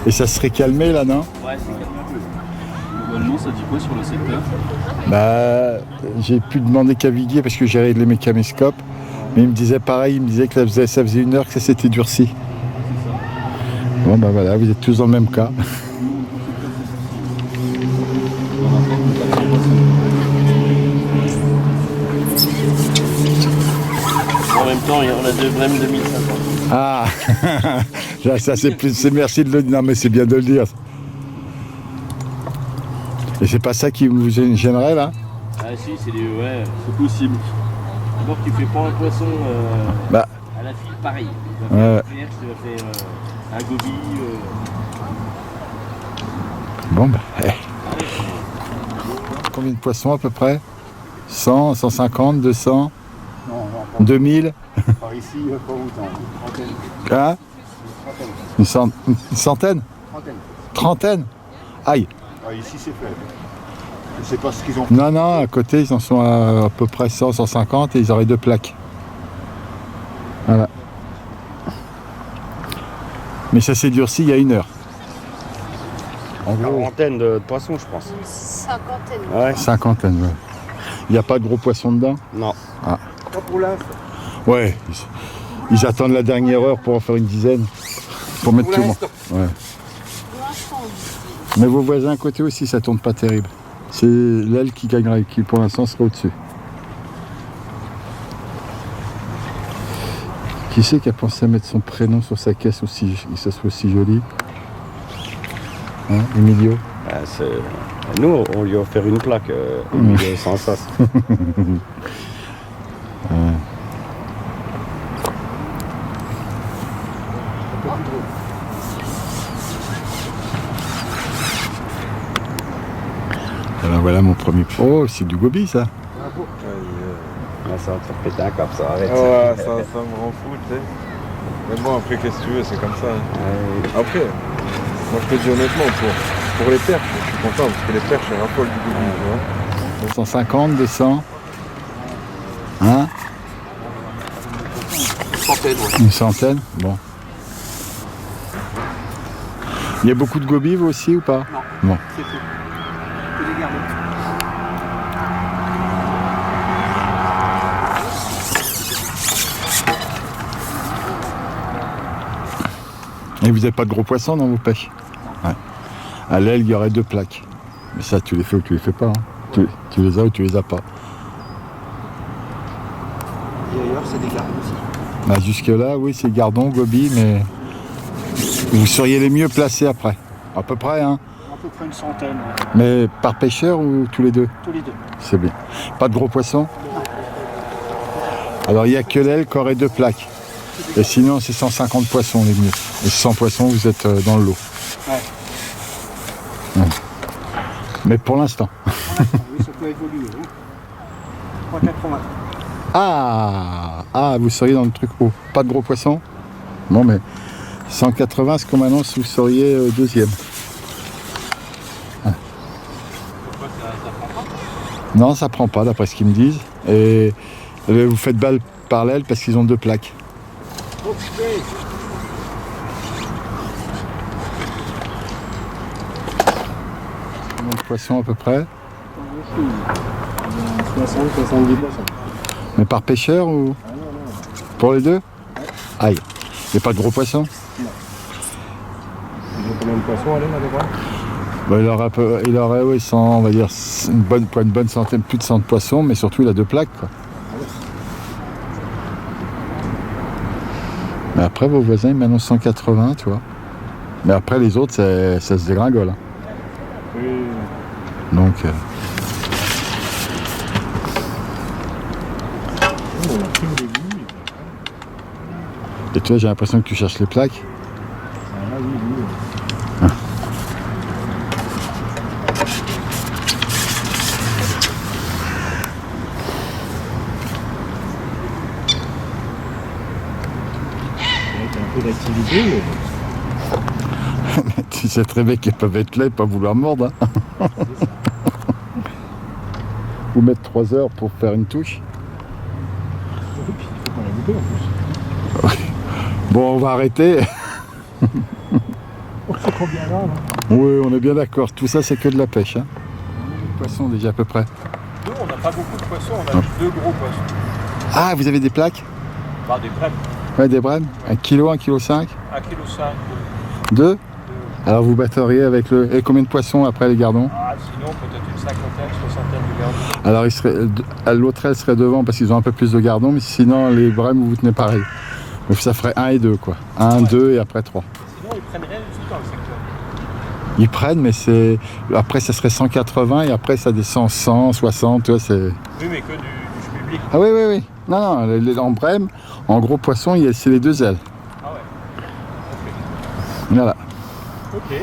Et ça serait calmé là, non? Ouais, c'est calmé un peu. Globalement, ça dit quoi sur le secteur? Bah, j'ai pu demander qu'à Viguier parce que j'ai réglé mes caméscopes. Mais il me disait pareil, il me disait que ça faisait 1 heure que ça s'était durci. C'est ça. Bon bah voilà, vous êtes tous dans le même cas. En même temps, il y en a deux même 2500. Ah, ça c'est merci de le dire, non mais c'est bien de le dire. Et c'est pas ça qui vous gênerait là? Ah si, ouais, c'est possible. D'abord, tu fais pas un poisson Bah. à la file pareil. Tu vas faire un perche, tu vas faire un goby. Bon bah. Combien de poissons à peu près? 100, 150, 200? Non, 2000? par ici, pas autant. Hein? Une centaine? Trentaine? Aïe! Ah, ici, c'est fait. Je sais pas ce qu'ils ont. Non, à côté, ils en sont à peu près 100, 150 et ils auraient 2 plaques. Voilà. Mais ça s'est durci il y a 1 heure. En quarantaine de poissons, je pense. Cinquantaine. Ouais. Cinquantaine, ouais. Il n'y a pas de gros poissons dedans? Non. Ah. Pas pour l'instant. Ouais. Ils attendent la dernière heure pour en faire une dizaine. Pour mettre tout le monde. Ouais. Mais vos voisins à côté aussi, ça tourne pas terrible. C'est l'aile qui gagnerait, qui pour l'instant sera au-dessus. Qui c'est qui a pensé à mettre son prénom sur sa caisse aussi, que ça soit aussi joli? Hein, Emilio? Nous, on lui a offert une plaque, Emilio sans sas. Alors voilà mon premier. Oh, c'est du gobi ça. Là, ça va te faire péter un cap, ça arrête. Ouais, ça me rend fou, tu sais. Mais bon, après, qu'est-ce que tu veux, c'est comme ça. Hein. Après, moi je te dis honnêtement, pour les perches, je suis content parce que les perches, elles raffolent du gobi, tu vois. 150, 200. Hein? Une centaine, bon. Il y a beaucoup de gobies, vous aussi, ou pas? Non. C'est tout. Que des gardons. Et vous n'avez pas de gros poissons dans vos pêches? Ouais. À l'aile, il y aurait 2 plaques. Mais ça, tu les fais ou tu les fais pas. Hein. Tu les as ou tu les as pas. Et ailleurs, c'est des gardons aussi. Bah, jusque-là, oui, c'est gardon, gobi, mais vous seriez les mieux placés après. À peu près, hein. À peu près une centaine. Mais par pêcheur ou tous les deux? Tous les deux. C'est bien. Pas de gros poissons? Alors, il n'y a que l'aile qui aurait 2 plaques. Et sinon, c'est 150 poissons les mieux. Et 100 poissons, vous êtes dans le lot. Ouais. Ouais. Mais pour l'instant. Oui, ça peut évoluer. Hein. 3,80. Ah, vous seriez dans le truc haut. Pas de gros poissons? Bon, mais 180, ce qu'on m'annonce, vous seriez deuxième. Ah. Pourquoi ça prend pas? Non, ça prend pas, d'après ce qu'ils me disent. Et vous faites balle par l'aile parce qu'ils ont 2 plaques. Combien de poissons à peu près? 60-70 poissons. Mais par pêcheur ou? Pour les deux? Aïe. Il n'y a pas de gros poissons? Ils ont combien de poissons, allez, là-dedans? Bah, il aurait oui, 100, on va dire une bonne centaine, plus de 100 poissons, mais surtout il a 2 plaques. Quoi. Mais après vos voisins ils m'annoncent 180, tu vois. Mais après les autres ça se dégringole. Hein. Oui. Donc et toi j'ai l'impression que tu cherches les plaques. Ah oui, oui. Avec un peu d'activité. Tu sais très bien qu'ils peuvent être là et pas vouloir mordre. Hein. Ou mettre 3 heures pour faire une touche. Et puis, il faut qu'on la goûter en plus. Bon, on va arrêter. C'est combien là? Oui, on est bien d'accord. Tout ça, c'est que de la pêche. Hein. Poisson déjà à peu près. Nous, on n'a pas beaucoup de poissons, on a juste 2 gros poissons. Ah, vous avez des plaques? Pas des brèmes. Ouais, des brèmes. 1 kg, 1,5 kg 5? 1,5 kg. 2? Alors vous batteriez avec le... Et combien de poissons après les gardons? Ah, sinon, peut-être une cinquantaine, soixantaine de gardons. Alors il serait... l'autre elle serait devant parce qu'ils ont un peu plus de gardons, mais sinon les brèmes vous tenez pareil. Donc ça ferait 1 et 2 quoi. 1, 2 et après 3. Sinon, ils prennent rien du tout dans le secteur. Ils prennent, mais c'est... Après ça serait 180 et après ça descend 100, 60, tu vois, c'est... Oui, mais que du public. Ah oui, oui, oui. Non, non, en brème, en gros poisson, c'est les 2 ailes. Ah ouais. Voilà. Ok.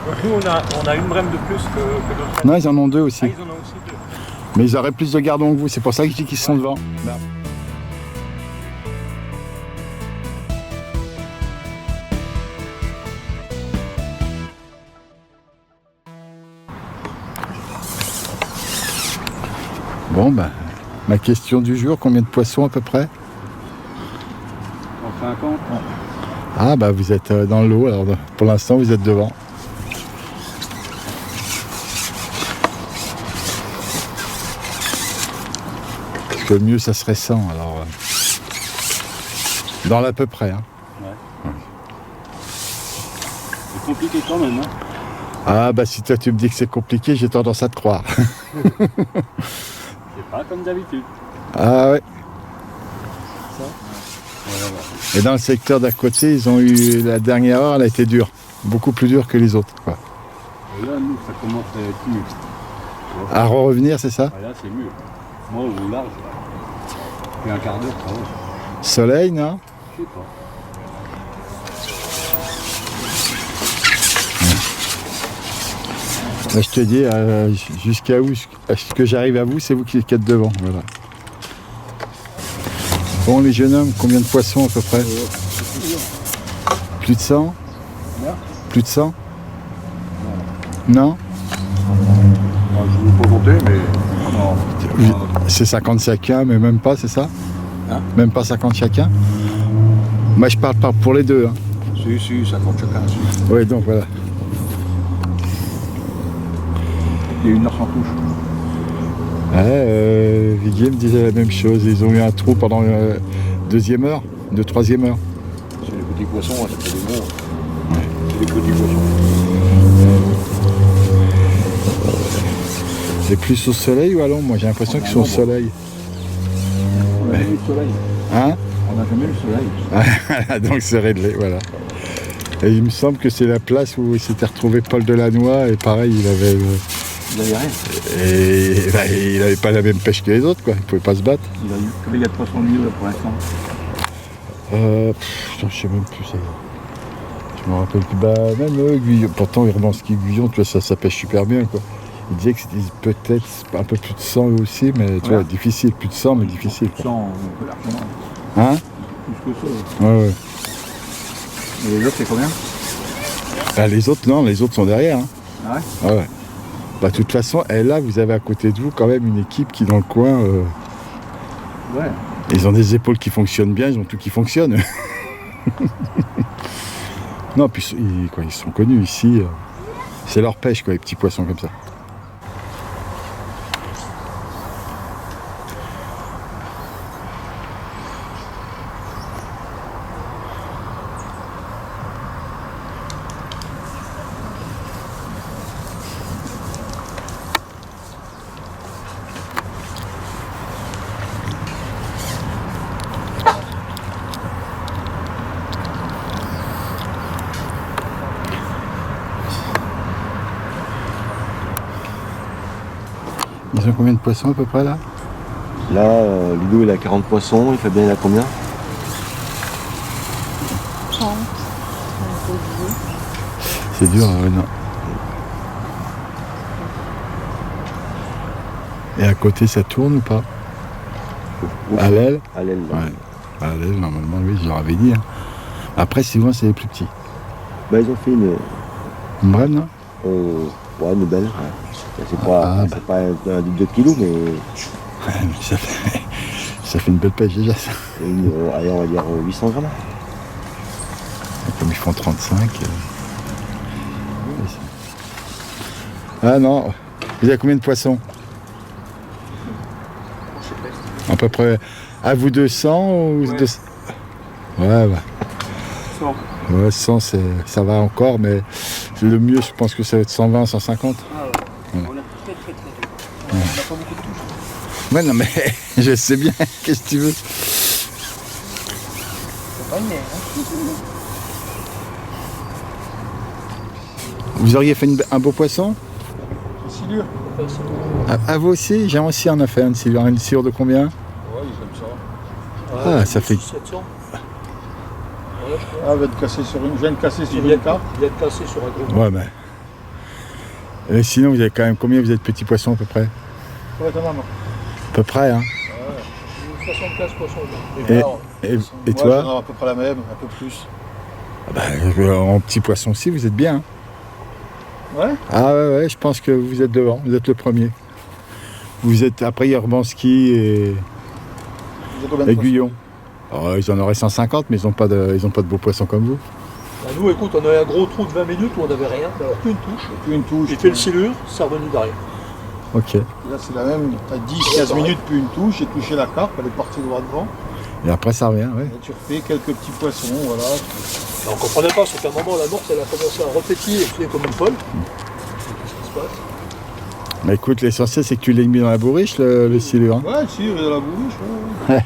Donc nous, on a une brème de plus que d'autres. Non, ils en ont 2 aussi. Ah, ils en ont aussi 2. Mais ils auraient plus de gardons que vous, c'est pour ça que je dis qu'ils sont devant. Bon, ben, ma question du jour, combien de poissons à peu près? En 50. Ah, bah vous êtes dans l'eau, alors pour l'instant vous êtes devant. Parce que le mieux ça serait 100, alors... dans l'à peu près, hein. Ouais. C'est compliqué quand même, hein. Ah, bah si toi tu me dis que c'est compliqué, j'ai tendance à te croire. C'est pas comme d'habitude. Ah ouais. Voilà. Et dans le secteur d'à côté, ils ont eu... la dernière heure, elle a été dure. Beaucoup plus dure que les autres, quoi. Et là, nous, ça commence à être mieux. À revenir, c'est ça? Ah, là, c'est mieux. Moi, au large, puis un quart d'heure, ça va. Soleil, non? Je sais pas. Là, je te dis, jusqu'à où est-ce que j'arrive à vous, c'est vous qui êtes devant. Voilà. Bon, les jeunes hommes, combien de poissons à peu près? Plus de 100? Plus de 100? Non? Je ne vais pas compter, mais non. C'est 50 chacun, mais même pas, c'est ça? Hein? Même pas 50 chacun? Moi, je parle pas pour les deux. Hein. Si, 50 chacun. Si. Oui, donc voilà. Il y a 1 heure sans touche. Ouais, Viguier me disait la même chose. Ils ont eu un trou pendant la 2e heure, de 3e heure. C'est les petits poissons, hein, c'est pas des gros. Ouais. C'est des petits poissons. C'est plus au soleil ou à l'ombre? Moi j'ai l'impression qu'ils sont au soleil. On a jamais eu le soleil. Hein? On n'a jamais eu le soleil. Donc c'est réglé, voilà. Et il me semble que c'est la place où il s'était retrouvé Paul Delannoy et pareil, il avait... Il n'avait rien. Et bah, il n'avait pas la même pêche que les autres, quoi. Il pouvait pas se battre. Il a eu combien il y a de poissons de milieu pour l'instant? Je sais même plus ça. Je me rappelle plus. Bah même eux, Guyon. Pourtant, Irbanski Guyon, tu vois, ça pêche super bien, quoi. Il disait que c'était peut-être un peu plus de 100 eux aussi, mais tu vois, difficile. Plus de 100, mais difficile. Plus de 100, on peut largement. Hein? Plus que ça. Ouais. Et les autres, c'est combien? Bah, les autres, non, les autres sont derrière. Hein. Ah ouais? Ah ouais. Bah, de toute façon, là, vous avez à côté de vous quand même une équipe qui, dans le coin, Ouais. ils ont des épaules qui fonctionnent bien, ils ont tout qui fonctionne. Non, puis ils sont connus ici. C'est leur pêche, quoi, les petits poissons comme ça. Ils ont combien de poissons à peu près là? Là, Ludo il a 40 poissons, il fait bien il a combien? 30. C'est dur, non. Et à côté ça tourne ou pas? À l'aile? À l'aile. là. Ouais. À l'aile, normalement, oui, je leur avais dit. Hein. Après, souvent, c'est les plus petits. Bah ils ont fait une Une brème, non? une belle. Ouais. C'est pas, c'est pas un 2 kilos, mais Ouais, mais ça fait une belle pêche déjà, ça. allez, on va dire 800 grammes. comme ils font 35. Ah non, vous avez combien de poissons? À peu près. À vous 200 ou Ouais. 200? Ouais, ouais. 100. Ouais, 100, ça va encore, mais le mieux, je pense que ça va être 120, 150. Ah ouais. On est très très très. On n'a pas beaucoup de touches. Ouais, non, mais je sais bien, qu'est-ce que tu veux. C'est pas une mer, hein. Vous auriez fait un beau poisson? Silure. À vous aussi? J'ai aussi en a fait une silure de combien? Ouais, j'aime ça. Ah, ça fait. 700. Ah, je viens de casser sur Il vient une carte. de casser sur un gros. Ouais, mais. Et sinon, vous avez quand même combien vous êtes petits poissons à peu près? Ouais, t'as maman. À peu près, hein? 75 poissons. Et toi? J'en ai à peu près la même, un peu plus. Ah bah, en petits poissons aussi, vous êtes bien. Hein? Ouais. Ah ouais, je pense que vous êtes devant, vous êtes le premier. Vous êtes après Urbanski et Vous avez combien de Guyon. Alors, ils en auraient 150, mais ils n'ont pas de beaux poissons comme vous. Bah, nous, écoute, on a eu un gros trou de 20 minutes où on n'avait rien. Alors, plus une touche. poissons? Plus une touche. J'ai fait le silure, c'est revenu derrière. Ok. Là, c'est la même. T'as 10-15 minutes, puis une touche. J'ai touché la carpe, elle est partie droit devant. Et après, ça revient, ouais. Et tu refais quelques petits poissons, voilà. Et on comprenait pas, c'est qu'à un moment, la morse, elle a commencé à repétiller comme une folle. Qu'est-ce qui se passe? Mais écoute, l'essentiel, c'est que tu l'aies mis dans la bourriche, le silure. Hein. Ouais, si, il est dans la bouche. Ouais.